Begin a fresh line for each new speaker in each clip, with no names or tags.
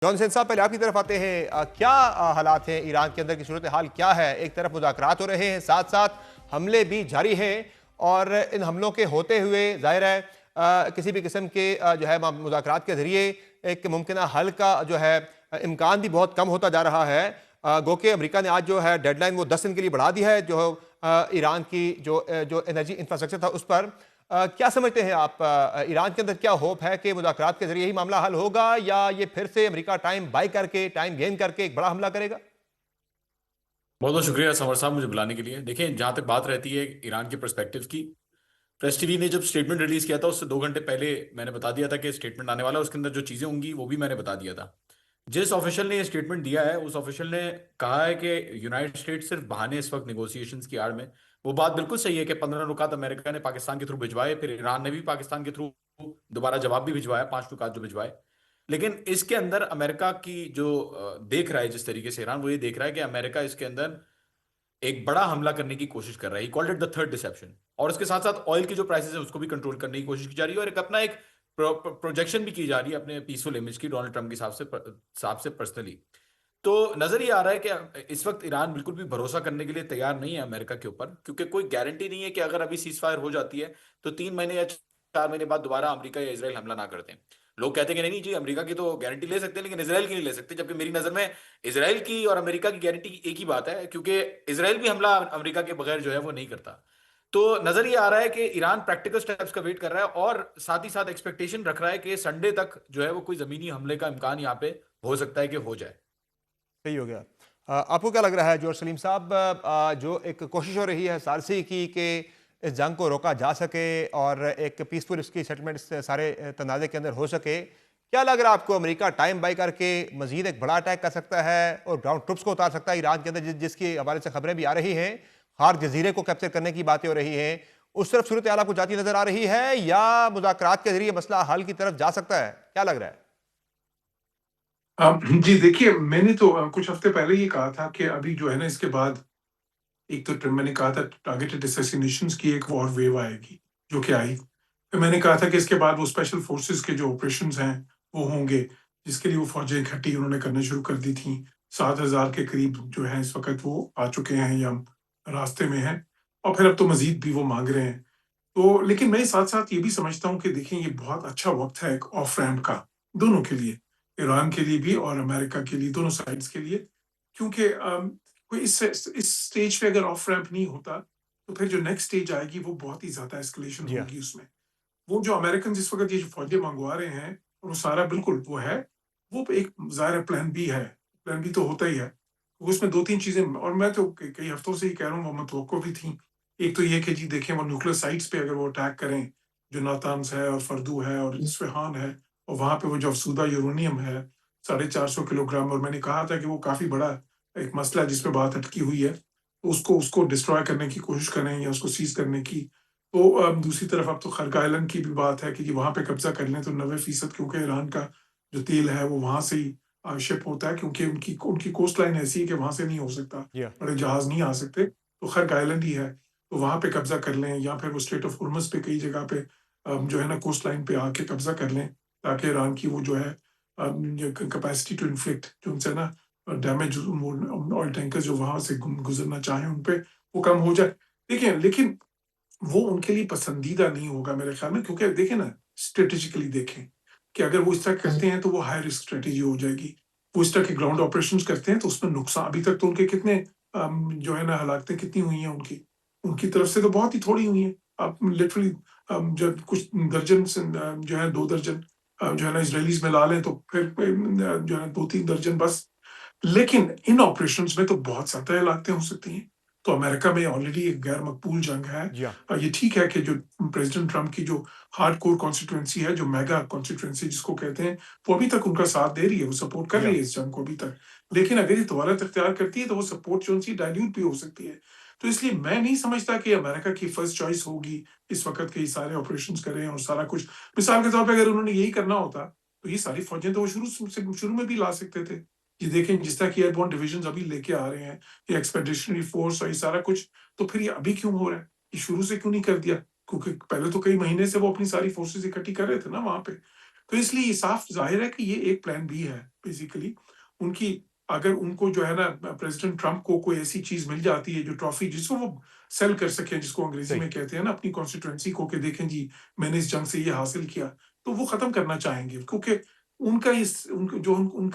Johnson साहब, पहले आपकी तरफ आते हैं। क्या हालात हैं ईरान के अंदर की सूरत हाल क्या है? एक तरफ मुज़ाकरात हो रहे हैं, साथ साथ हमले भी जारी हैं और इन हमलों के होते हुए जाहिर है किसी भी किस्म के जो है मुज़ाकरात के ज़रिए एक मुमकिन हल का जो है इम्कान भी बहुत कम होता जा रहा है। गो के अमेरिका ने आज जो है डेडलाइन वो 10 दिन के लिए बढ़ा दी है, जो ईरान की जो एनर्जी इंफ्रास्ट्रक्चर था उस पर। क्या समझते हैं आप, ईरान के अंदर क्या होप है कि मुज़ाकरात के जरिए ही मामला हल होगा, या ये फिर से अमेरिका टाइम बाय करके, टाइम गेन करके एक बड़ा हमला करेगा?
बहुत बहुत शुक्रिया समर साहब मुझे बुलाने के लिए। देखिए, जहां तक बात रहती है ईरान के पर्सपेक्टिव की, प्रेस टीवी ने जब स्टेटमेंट रिलीज किया था उससे 2 घंटे पहले मैंने बता दिया था कि स्टेटमेंट आने वाला है। उसके अंदर जो चीजें होंगी वो भी मैंने बता दिया था। जिस ऑफिशियल ने ये स्टेटमेंट दिया है उस ऑफिशियल ने कहा है कि यूनाइटेड स्टेट्स सिर्फ बहाने इस वक्त निगोसिएशंस की आड़ में। वो बात बिल्कुल सही है कि 15 नुकात अमेरिका ने पाकिस्तान के थ्रू भिजवाए, फिर ईरान ने भी पाकिस्तान के थ्रू दोबारा जवाब भी भिजवाया, 5 नुकात जो भिजवाए। लेकिन इसके अंदर अमेरिका की जो देख रहा है जिस तरीके से ईरान, वो ये देख रहा है कि अमेरिका इसके अंदर एक बड़ा हमला करने की कोशिश कर रहा है। Called it the third deception. और उसके साथ साथ ऑयल की जो प्राइसेस है उसको भी कंट्रोल करने की कोशिश की जा रही है, और एक अपना एक प्रोजेक्शन भी की जा रही है अपने पीसफुल इमेज की, डोनाल्ड ट्रंप के हिसाब से पर्सनली। तो नजर ये आ रहा है कि इस वक्त ईरान बिल्कुल भी भरोसा करने के लिए तैयार नहीं है अमेरिका के ऊपर, क्योंकि कोई गारंटी नहीं है कि अगर अभी सीज फायर हो जाती है तो 3 महीने या 4 महीने बाद दोबारा अमेरिका या इसराइल हमला ना करते हैं। लोग कहते हैं कि नहीं नहीं जी, अमेरिका की तो गारंटी ले सकते हैं लेकिन इसराइल की नहीं ले सकते, जबकि मेरी नजर में इसराइल की और अमेरिका की गारंटी एक ही बात है, क्योंकि इसराइल भी हमला अमेरिका के बगैर जो है वो नहीं करता। तो नजर ये आ रहा है कि ईरान प्रैक्टिकल स्टेप्स का वेट कर रहा है, और साथ ही साथ एक्सपेक्टेशन रख रहा है कि संडे तक जो है वो कोई जमीनी हमले का इम्कान यहाँ पे हो सकता है कि हो जाए।
सही हो गया। आपको क्या लग रहा है जॉर्ज सलीम साहब, जो एक कोशिश हो रही है सारसी की कि इस जंग को रोका जा सके और एक पीसफुल इसकी सेटलमेंट सारे तनाज़े के अंदर हो सके, क्या लग रहा है आपको अमेरिका टाइम बाय करके मजीद एक बड़ा अटैक कर सकता है और ग्राउंड ट्रुप्स को उतार सकता है ईरान के अंदर, जिसकी हवाले से खबरें भी आ रही हैं, खार जजीरे को कैप्चर करने की बातें हो रही हैं? उस तरफ सूरत हाल आपको जाती नजर आ रही है, या मुज़ाकरात के जरिए मसला हल की तरफ जा सकता है? क्या लग रहा है?
जी देखिए, मैंने तो कुछ हफ्ते पहले ये कहा था कि अभी जो है ना इसके बाद एक तो मैंने कहा था टारगेटेड असैसिनेशंस की एक वॉर वेव आएगी, जो कि आई। फिर मैंने कहा था कि इसके बाद वो स्पेशल फोर्सेस के जो ऑपरेशंस हैं वो होंगे, जिसके लिए वो फौजें इकट्ठी उन्होंने करना शुरू कर दी थी। 7,000 के करीब जो है इस वक़्त वो आ चुके हैं या रास्ते में हैं, और फिर अब तो मज़ीद भी वो माँग रहे हैं। तो लेकिन मैं साथ-साथ ये भी समझता हूँ कि देखिए, ये बहुत अच्छा वक़्त है एक ऑफ रैम्प का, दोनों के लिए, ईरान के लिए भी और अमेरिका के लिए, दोनों साइड्स के लिए। क्योंकि कोई इस स्टेज पे अगर ऑफ रैम्प नहीं होता, तो फिर जो नेक्स्ट स्टेज आएगी वो बहुत ही ज़्यादा एस्केलेशन
जी हाँ।
होगी उसमें। वो जो अमेरिकन इस वक़्त ये जो फ़ौजें मँगवा रहे हैं, वो सारा बिल्कुल वो है, वो एक ज़ाहिर है प्लान बी है। प्लान बी तो होता ही है। उसमें 2-3 चीज़ें, और मैं तो कई हफ्तों से ही कह रहा हूँ, वो मुतवक्को भी थी। एक तो ये कि जी देखें, वो न्यूक्लियर साइट्स पे अगर वो अटैक करें, जो नातान्स है और फर्दू है और इस्फ़हान है, और वहाँ पे वो जो अफ़सूदा यूरेनियम है, 450 किलोग्राम, और मैंने कहा था कि वो काफ़ी बड़ा एक मसला है जिस पे बात अटकी हुई है। तो उसको उसको डिस्ट्रॉय करने की कोशिश करें या उसको सीज़ करने की। तो दूसरी तरफ अब तो खरगा आइलैंड की भी बात है कि जी वहाँ पे कब्ज़ा कर लें तो 90% क्योंकि ईरान का जो तेल है वो वहाँ से ही शिप होता है, क्योंकि उनकी उनकी कोस्ट लाइन ऐसी है कि वहाँ से नहीं हो सकता,
जी हाँ।
बड़े जहाज़ नहीं आ सकते, तो खरग आइलैंड ही है। तो वहाँ पे कब्ज़ा कर लें, या फिर वो स्ट्रेट ऑफ हुर्मुज़ पे कई जगह पे जो है ना कोस्ट लाइन पे आके कब्ज़ा कर लें, ताकि ईरान की वो जो है कैपेसिटी टू इन्फ्लिक्ट जो उनसे ना डैमेज ऑयल टैंकर जो वहाँ से गुज़रना चाहें उन पे, वो कम हो जाए। देखिए, लेकिन वो उनके लिए पसंदीदा नहीं होगा मेरे ख़्याल में, क्योंकि देखिए ना, स्ट्रैटेजिकली देखें कि अगर वो इस तरह करते हैं तो वो हाई रिस्क स्ट्रैटेजी हो जाएगी। वो इस तरह के ग्राउंड ऑपरेशंस करते हैं तो उसमें नुकसान अभी तक तो उनके कितने जो है ना हलाकतें कितनी हुई हैं उनकी, उनकी तरफ से तो बहुत ही थोड़ी हुई हैं। आप लिटरली जब कुछ दर्जन से जो है 2 दर्जन जो है ना इज़राइलीज़ मिला लें तो फिर जो है 2-3 दर्जन बस। लेकिन इन ऑपरेशंस में तो बहुत ज़्यादा हलाकतें हो सकती हैं। तो अमेरिका में ऑलरेडी एक गैर मकबूल जंग है।
जी हाँ।
ये ठीक है कि जो प्रेसिडेंट ट्रम्प की जो हार्डकोर कॉन्स्टिट्यूएंसी है, जो मेगा कॉन्स्टिट्यूएंसी जिसको कहते हैं, वो अभी तक उनका साथ दे रही है, वो सपोर्ट कर
जी
रही
हाँ।
है इस जंग को अभी तक। लेकिन अगर ये तवालत इख्तियार करती है तो वो सपोर्ट जो उनकी डाइल्यूट भी हो सकती है। तो इसलिए मैं नहीं समझता कि अमेरिका की फर्स्ट चॉइस होगी इस वक़्त के ये सारे ऑपरेशंस करें और सारा कुछ। मिसाल के तौर पे अगर उन्होंने यही करना होता, तो ये सारी फौजें तो वो शुरू में भी ला सकते थे। ये देखें जिस तरह की एयरबोर्न डिविजन्स अभी लेके आ रहे हैं, ये एक्सपेडिशनरी फोर्स और ये सारा कुछ, तो फिर ये अभी क्यों हो रहा है? ये शुरू से क्यों नहीं कर दिया? क्योंकि पहले तो कई महीने से वो अपनी सारी फोर्सेस इकट्ठी कर रहे थे ना वहाँ पे। तो इसलिए ये साफ ज़ाहिर है कि ये एक प्लान बी है बेसिकली। उनकी अगर उनको जो है ना प्रेसिडेंट ट्रंप को कोई ऐसी चीज़ मिल जाती है जो ट्रॉफी जिसको वो सेल कर सकें, जिसको अंग्रेज़ी
सही।
में कहते हैं ना अपनी कॉन्स्टिट्यूएंसी को, कि देखें जी मैंने इस जंग से ये हासिल किया, तो वो ख़त्म करना चाहेंगे क्योंकि उनका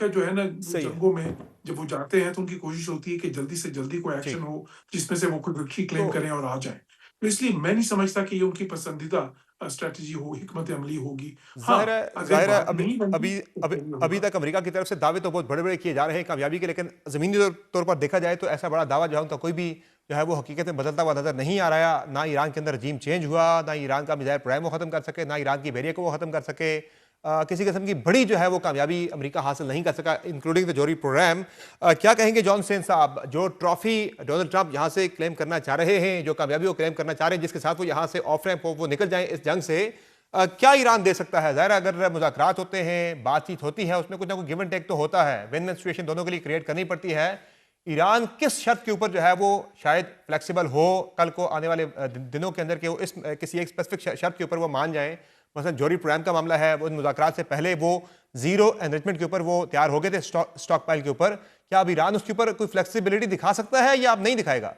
जो है ना
सही है।
जंगों में जब वो जाते हैं तो उनकी कोशिश होती है कि जल्दी से जल्दी कोई
जी।
एक्शन हो जिसमें से वो कोई विक्ट्री
तो
क्लेम करें और आ जाएँ। तो इसलिए मैं नहीं समझता कि ये उनकी पसंदीदा स्ट्रैटेजी हो, हिकमत अमली होगी। हाँ, अगर
ज़ाहिर है
बात
अभी
नहीं बनती
अभी
तो
अभी
फिर ये
अभी
होगा।
तक अमेरिका की तरफ से दावे तो बहुत बड़े-बड़े किए जा रहे हैं कामयाबी के, लेकिन ज़मीनी तौर पर देखा जाए तो ऐसा बड़ा दावा जो है उनका कोई भी जो है वो हकीकत में बदलता हुआ नज़र नहीं आ रहा है। ना ईरान के अंदर रजीम चेंज हुआ, ना ईरान का मिसाइल प्रोग्राम वो ख़त्म कर सके, ना ईरान की बैरियर को वो ख़त्म कर सके। किसी किस्म की बड़ी जो है वो कामयाबी अमेरिका हासिल नहीं कर सका, इंक्लूडिंग द जोरी प्रोग्राम। क्या कहेंगे जॉन सेन साहब, जो ट्रॉफी डोनाल्ड ट्रंप यहाँ से क्लेम करना चाह रहे हैं, जो कामयाबी वो क्लेम करना चाह रहे हैं, जिसके साथ वो यहाँ से ऑफ रैंप हो वो निकल जाएं इस जंग से, क्या ईरान दे सकता है? ज़ाहिर है अगर मुज़ाकरात होते हैं, बातचीत होती है, उसमें कुछ ना कुछ गिव एंड टेक तो होता है, विन विन सिचुएशन दोनों के लिए क्रिएट करनी पड़ती है। ईरान किस शर्त के ऊपर जो है वो शायद फ्लेक्सिबल हो कल को आने वाले दिनों के अंदर, कि वो इस किसी एक स्पेसिफिक शर्त के ऊपर वो मान जाए? मसलन जोरी प्रोग्राम का मामला है, वो मुज़ाकरात से पहले वो जीरो एनरिचमेंट के ऊपर वो तैयार हो गए थे, स्टॉक पाइल के ऊपर। क्या अब ईरान उसके ऊपर कोई फ्लेक्सिबिलिटी दिखा सकता है या अब नहीं दिखाएगा?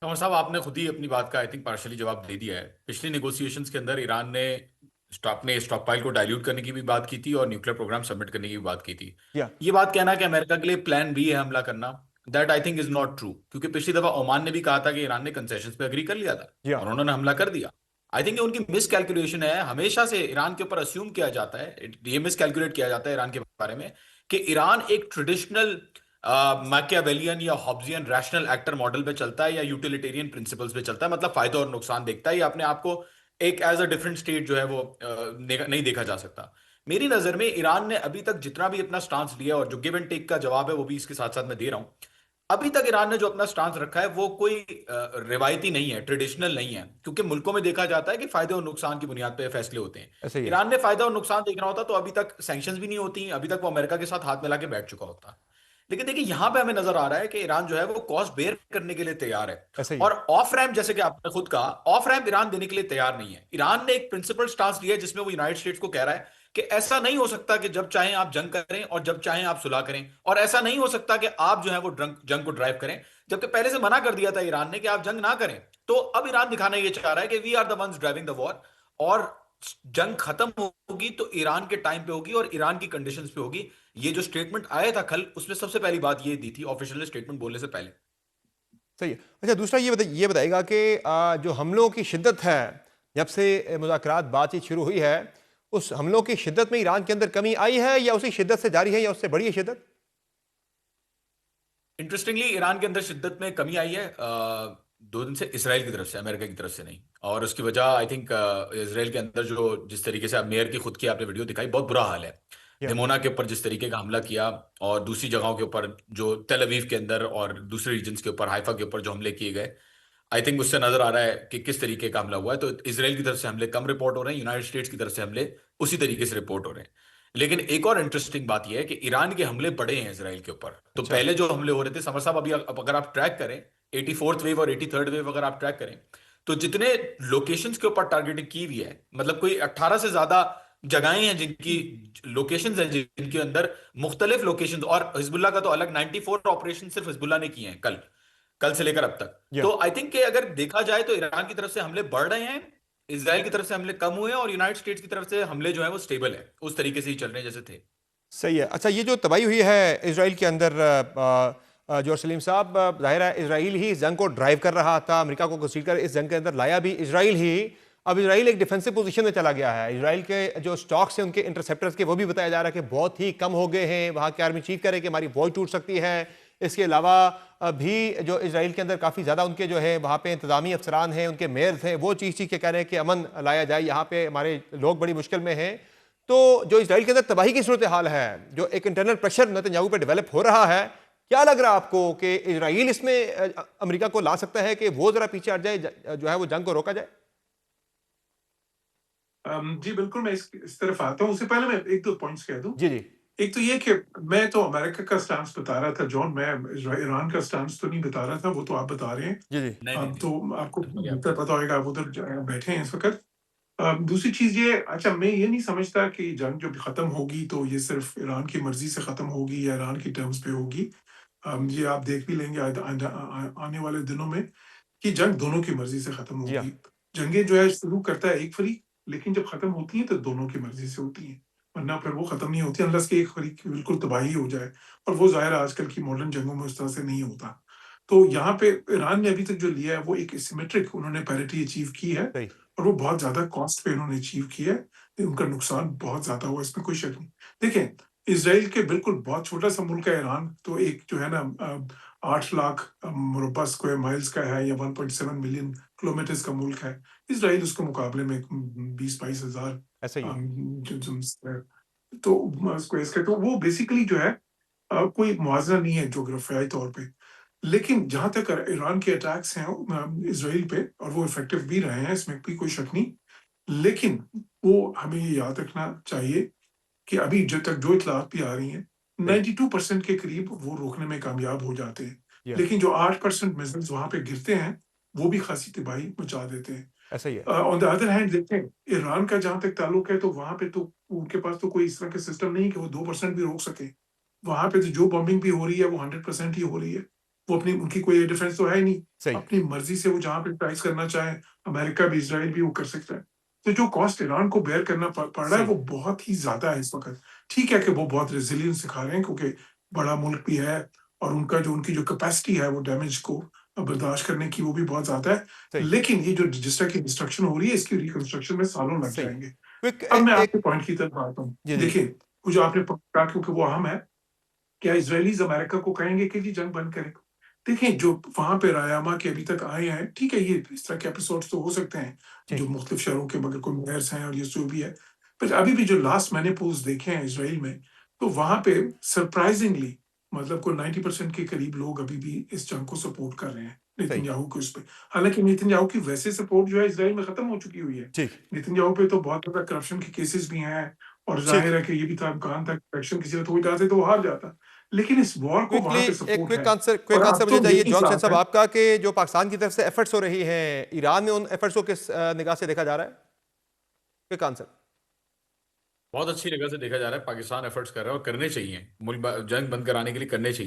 कंवर साहब, आपने खुद ही अपनी बात का आई थिंक पार्शली जवाब दे दिया है। पिछली नेगोशिएशंस के अंदर ईरान ने स्टॉक पाइल को डाइल्यूट करने की भी बात की थी और न्यूक्लियर प्रोग्राम सबमिट करने की भी बात की थी।
या
ये बात कहना कि अमेरिका के लिए प्लान बी है हमला करना, that I think is not true, क्योंकि पिछली दफा ओमान ने भी कहा था कि ईरान ने कंसेशंस पे अग्री कर लिया था
या
और उन्होंने हमला कर दिया। आई थिंक उनकी मिस कैलकुलेशन है। हमेशा से ईरान के ऊपर अस्यूम किया जाता है, ये मिस कैलकुलेट किया जाता है ईरान के बारे में, कि ईरान एक ट्रेडिशनल मैकियावेलियन या हॉब्जियन रैशनल एक्टर मॉडल पे चलता है या यूटिलिटेरियन प्रिंसिपल्स पे चलता है, मतलब फायदा और नुकसान देखता है, या अपने आप को एक एज अ डिफरेंट स्टेट जो है वो नहीं देखा जा सकता। मेरी नजर में ईरान ने अभी तक जितना भी अपना स्टांस लिया, और जो गिव एंड टेक का जवाब है वो भी इसके साथ साथ मैं दे रहा हूं, अभी तक ईरान ने जो अपना स्टांस रखा है वो कोई रिवायती नहीं है, ट्रेडिशनल नहीं है, क्योंकि मुल्कों में देखा जाता है कि फायदे और नुकसान की बुनियाद पर फैसले होते हैं।
ऐसा ही है।
ईरान ने फायदा और नुकसान देखना होता तो अभी तक सैंक्शंस भी नहीं होती, अभी तक वो अमेरिका के साथ हाथ मिला के बैठ चुका होता। लेकिन देखिए यहां पे हमें नजर आ रहा है कि ईरान जो है वो कॉस्ट बेयर करने के लिए तैयार है,
ऐसा ही
और
है।
ऑफ रैंप, जैसे कि आपने खुद कहा, ऑफ रैंप ईरान देने के लिए तैयार नहीं है। ईरान ने एक प्रिंसिपल स्टांस लिया है जिसमें वो यूनाइटेड स्टेट्स को कह रहा है कि ऐसा नहीं हो सकता कि जब चाहें आप जंग करें और जब चाहें आप सुलह करें, और ऐसा नहीं हो सकता कि आप जो है वो जंग को ड्राइव करें, जबकि पहले से मना कर दिया था ईरान ने कि आप जंग ना करें। तो अब ईरान दिखाना ये चाह रहा है कि we are the ones driving the war, और जंग खत्म होगी तो ईरान के टाइम पे होगी और ईरान की कंडीशंस पे होगी। ये जो स्टेटमेंट आया था कल, उसमें सबसे पहली बात ये दी थी ऑफिशियल स्टेटमेंट बोलने से पहले।
सही है। अच्छा, दूसरा ये बताइएगा कि जो हमलों की शिद्दत है, जब से मुज़ाकरात बातचीत शुरू हुई है, उस हमलों की शिद्दत में ईरान के अंदर कमी आई है या उसी शिद्दत से जारी है या उससे बढ़ी है शिद्दत?
इंटरेस्टिंगली ईरान के अंदर शिद्दत में कमी आई है 2 दिन से, इसराइल की तरफ से, अमेरिका की तरफ से नहीं। और उसकी वजह आई थिंक इसराइल के अंदर जो जिस तरीके से मेयर की खुद की आपने वीडियो दिखाई, बहुत बुरा हाल है।
या
दिमोना के ऊपर जिस तरीके का हमला किया, और दूसरी जगहों के ऊपर जो तेल अवीव के अंदर और दूसरे रीजन्स के ऊपर, हाइफा के ऊपर जो हमले किए गए, आई थिंक उससे नजर आ रहा है कि किस तरीके का हमला हुआ है। तो इसराइल की तरफ से हमले कम रिपोर्ट हो रहे हैं, यूनाइटेड स्टेट्स की तरफ से हमले उसी तरीके से रिपोर्ट हो रहे हैं। लेकिन एक और इंटरेस्टिंग बात यह है कि ईरान के हमले पड़े हैं इसराइल के ऊपर। तो
अच्छा।
पहले जो हमले हो रहे थे समर साहब, अभी अब अगर आप ट्रैक करें 84th वेव और 83rd वेव, अगर आप ट्रैक करें तो जितने लोकेशंस के ऊपर टारगेटिंग की हुई है, मतलब कोई 18 से ज्यादा जगहें हैं जिनकी लोकेशंस हैं, जिनके अंदर मुख्तलिफ लोकेशंस, और हिजबुल्लाह का तो अलग 94 ऑपरेशन सिर्फ हिजबुल्लाह ने किए हैं कल कल से लेकर अब तक।
या
तो आई थिंक कि अगर देखा जाए तो ईरान की तरफ से हमले बढ़ रहे हैं, इसराइल की तरफ से हमले कम हुए हैं, और यूनाइटेड स्टेट्स की तरफ से हमले जो है वो स्टेबल है, उस तरीके से ही चल रहे हैं जैसे थे।
सही है। अच्छा, ये जो तबाही हुई है इसराइल के अंदर, जो सलीम साहब, ज़ाहिर है इसराइल ही इस जंग को ड्राइव कर रहा था, अमेरिका को घसीट कर इस जंग के अंदर लाया भी इसराइल ही। अब इसराइल एक डिफेंसिव पोजीशन में चला गया है। इसराइल के जो स्टॉक्स हैं उनके इंटरसेप्टर्स के, वो भी बताया जा रहा है कि बहुत ही कम हो गए हैं। वहाँ के आर्मी चीफ कह रहे हैं कि हमारी वॉच टूट सकती है। इसके अलावा भी जो इसराइल के अंदर काफ़ी ज़्यादा उनके जो है वहाँ पे इंतजामी अफसरान हैं, उनके मेयर्स हैं, वो चीख के कह रहे हैं कि अमन लाया जाए, यहाँ पे हमारे लोग बड़ी मुश्किल में हैं। तो जो इसराइल के अंदर तबाही की सूरत हाल है, जो एक इंटरनल प्रेशर नेतन्याहू पे डेवलप हो रहा है, क्या लग रहा है आपको कि इसराइल इसमें अमेरिका को ला सकता है कि वो जरा पीछे हट जाए, जो है वो जंग को रोका जाए?
जी बिल्कुल, मैं इस तरफ आता हूँ। उससे पहले मैं 1-2 पॉइंट्स कह दूँ।
जी जी।
एक तो ये कि मैं तो अमेरिका का स्टांस बता रहा था जॉन, मैं ईरान का स्टांस तो नहीं बता रहा था, वो तो आप बता रहे हैं।
जी जी।
नहीं नहीं
अब
नहीं,
तो आपको
समझ गया।
बेहतर पता होगा, आप उधर बैठे हैं इस वक़्त। दूसरी चीज़ ये, अच्छा मैं ये नहीं समझता कि जंग जब खत्म होगी तो ये सिर्फ ईरान की मर्ज़ी से खत्म होगी या ईरान की टर्म्स पे होगी। ये आप देख भी लेंगे आने वाले दिनों में कि जंग दोनों की मर्ज़ी से खत्म
जी हाँ।
होगी। जंगें जो है शुरू करता है एक फ़रीक, लेकिन जब खत्म होती हैं तो दोनों की मर्ज़ी से होती हैं। वरना फिर वो खत्म नहीं होती अनलेस कि एक फ़रीक की बिल्कुल तबाही हो जाए, और वो ज़ाहिर है आजकल की मॉडर्न जंगों में उस तरह से नहीं होता। तो यहाँ पे ईरान ने अभी तक जो लिया है वो एक सिमेट्रिक उन्होंने पैरिटी अचीव की है,
सही।
और वो बहुत ज़्यादा कॉस्ट पे उन्होंने अचीव किया है। उनका नुकसान बहुत ज़्यादा हुआ, इसमें कोई शक नहीं। देखें, इज़राइल के बिल्कुल बहुत छोटा-सा मुल्क है ईरान, तो एक जो है ना 8 लाख मुरब्बा स्क्वायर माइल्स का है या 1.7 मिलियन किलोमीटर्स का मुल्क है। इज़राइल उसके मुकाबले में 20-22 हज़ार
ऐसा ही है।
जो तो स्क्वायर्स का, तो वो बेसिकली जो है कोई मुआवजा नहीं है जोग्राफियाई तौर पे। लेकिन जहाँ तक ईरान के अटैक्स हैं इज़राइल पे, और वो इफ़ेक्टिव भी रहे हैं, इसमें भी कोई शक नहीं। लेकिन वो हमें ये याद रखना चाहिए कि अभी जब तक जो इत्तलात भी आ रही हैं,
सही।
92% के करीब वो रोकने में कामयाब हो जाते हैं।
जी हाँ।
लेकिन जो 8% मिसाइल्स वहाँ पे गिरते हैं, वो भी खासी तबाही मचा देते हैं।
ऐसा ही है।
ऑन द अदर हैंड देखें, ईरान का जहाँ तक ताल्लुक है, तो वहाँ पे तो उनके पास तो कोई इस तरह का सिस्टम नहीं है कि वो 2% भी रोक सकें। वहाँ पे तो जो बॉम्बिंग भी हो रही है, वो 100% ही हो रही है। वो अपनी उनकी कोई एयर डिफेंस तो है ही नहीं।
सही।
अपनी मर्ज़ी से वो जहाँ पे ट्राइज़ करना चाहें, अमेरिका भी, इज़राइल भी वो कर सकता है। तो जो कॉस्ट ईरान को बेयर करना पड़ रहा है,
सही।
वो बहुत ही ज़्यादा है इस वक़्त। ठीक है कि वो बहुत रेज़िलियंस दिखा रहे हैं, क्योंकि बड़ा मुल्क भी है, और उनकी जो कैपेसिटी है वो डैमेज को बर्दाश्त करने की, वो भी बहुत ज़्यादा है।
सही।
लेकिन ये जो जिस तरह की डिस्ट्रक्शन हो रही है, इसकी रिकंस्ट्रक्शन में सालों लग
सही।
जाएँगे।
क्विक
अब मैं
एक
आपके पॉइंट की तरफ आता हूँ।
जी, जी।
देखिए, वो जो आपने कहा, क्योंकि वो अहम है, क्या इज़राइलीज़ अमेरिका को कहेंगे कि जी जंग बंद करें? देखिए, जो वहाँ पे रायमा के अभी तक आए हैं, ठीक है, ये इस तरह के एपिसोड्स तो हो सकते हैं,
जी।
जो मुख्तलिफ शहरों के मगर कोई मेयर्स हैं और ये जो भी है। पर अभी भी जो लास्ट मैंने पोल्स देखे हैं इज़राइल में, तो वहाँ पे सरप्राइज़िंगली मतलब कोई 90% के करीब लोग अभी भी इस जंग को सपोर्ट कर रहे हैं,
सही।
नेतन्याहू के उस पे। हालाँकि नेतन्याहू की वैसे सपोर्ट जो है इज़राइल में खत्म हो चुकी हुई है।
ठीक।
नेतन्याहू पे तो बहुत ज़्यादा करप्शन के केसेस भी हैं, और
ठीक।
ज़ाहिर है कि ये भी था इम्कान था कि इलेक्शन किसी ने थोड़ी जाते तो वो हार जाता। लेकिन इस वॉर को
क्विकली
वहाँ पे
एक
सपोर्ट है। और
क्विक
अब
आंसर मुझे
तो
चाहिए
यही
जॉनसन
बात
साहब
है।
आपका कि जो पाकिस्तान की तरफ से एफर्ट्स हो रही हैं ईरान में, उन एफर्ट्स को किस निगाह से देखा जा रहा है? Quick answer.
बहुत अच्छी जगह से देखा जा रहा है, पाकिस्तान एफर्ट्स कर रहा है और करने चाहिए, मुल्क जंग बंद कराने के लिए करने चाहिए।